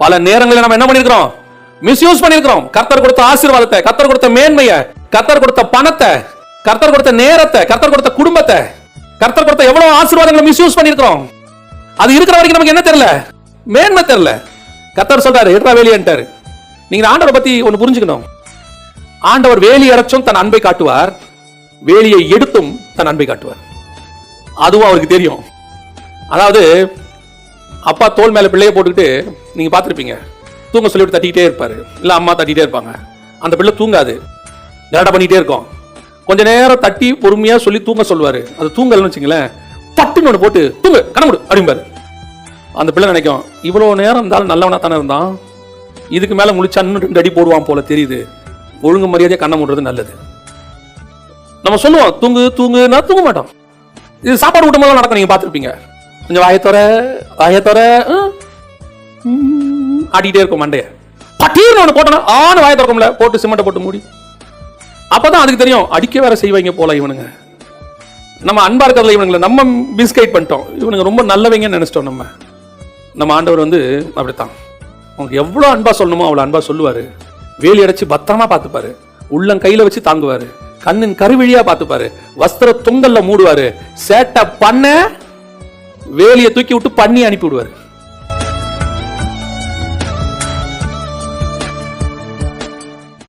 பல நேரங்களில் நம்ம என்ன பண்ணிருக்கிறோம்? மிஸ்யூஸ் பண்ணிருக்கிறோம். கர்த்தர் கொடுத்த ஆசீர்வாதத்தை, கர்த்தர் கொடுத்த மேன்மையை, கர்த்தர் கொடுத்த பணத்தை, கர்த்தர் கொடுத்த நேரத்தை, கர்த்தர் கொடுத்த குடும்பத்தை, கர்த்தர் கொடுத்த எவ்வளவு ஆசீர்வாதங்களை மிஸ்யூஸ் பண்ணிருக்கிறோம். அது இருக்கிற வரைக்கும் நமக்கு என்ன தெரியல? மேன்மை தெரியல. கர்த்தர் சொல்றாரு, எட்ரா வேலியன்ட்டாரு. நீங்க ஆண்டவரை பத்தி ஒன்னு புரிஞ்சுக்கணும். ஆண்டவர் வேலி அடைச்சும் தன் அன்பை காட்டுவார், வேலியை எடுத்தும் தன் அன்பை காட்டுவார். அதுவும் அவருக்கு தெரியும். அதாவது அப்பா தோல் மேல பிள்ளைய போட்டுக்கிட்டு நீங்க பார்த்திருப்பீங்க, தூங்க சொல்லிவிட்டு தட்டிக்கிட்டே இருப்பாரு, இல்ல அம்மா தட்டிகிட்டே இருப்பாங்க. அந்த பிள்ளை தூங்காது, கரெக்டா பண்ணிட்டே இருக்கும். கொஞ்ச நேரம் தட்டி பொறுமையா சொல்லி தூங்க சொல்லுவாரு. அது தூங்கலன்னு வச்சுங்களேன், பட்டுன்னு ஒன்று போட்டு தூங்கு கணமுடு அப்படிம்பாரு. அந்த பிள்ளை நினைக்கும், இவ்வளவு நேரம் இருந்தாலும் நல்லவனா தானே இருந்தான், இதுக்கு மேல முழிச்சா இன்னும் 2 அடி போடுவான் போல தெரியுது, ஒழுங்கு மரியாதையா கண்ணை மூடுறது நல்லது. நம்ம சொல்லுவோம் தூங்கு தூங்கு, நான் தூங்க மாட்டோம். இது சாப்பாடு ஊட்டும் போது நடக்கும், நீங்க பார்த்துருப்பீங்க. கொஞ்சம் வாயத்தோர ஆடிட்டே இருக்கும் மண்டைய, பட்டீர்னு ஒன்று போட்டோன்னா ஆணு வாய திறக்கும்ல, போட்டு சிமெண்ட்டை போட்டு மூடி. அப்பதான் அதுக்கு தெரியும், அடிக்க வேற செய்வாங்க போல இவனுங்க. நம்ம அன்பா இருக்கிறதுல இவனுங்களை நம்ம மிஸ்கைட் பண்ணிட்டோம், இவனுங்க ரொம்ப நல்லவங்கன்னு நினைச்சிட்டோம். நம்ம ஆண்டவர் அப்படித்தான், உங்களுக்கு எவ்வளவு அன்பா சொல்லணுமோ அவ்வளவு அன்பா சொல்லுவாரு. வேலி அடைச்சு பத்திரமா பார்த்துப்பாரு, உள்ளம் கையில வச்சு தாங்குவாரு, கண்ணின் கருவிழியா பார்த்துப்பாரு, வஸ்திர தொங்கல்ல மூடுவாரு, சேட்டை பண்ண வேலியை தூக்கி விட்டு பண்ணி அனுப்பி விடுவாரு.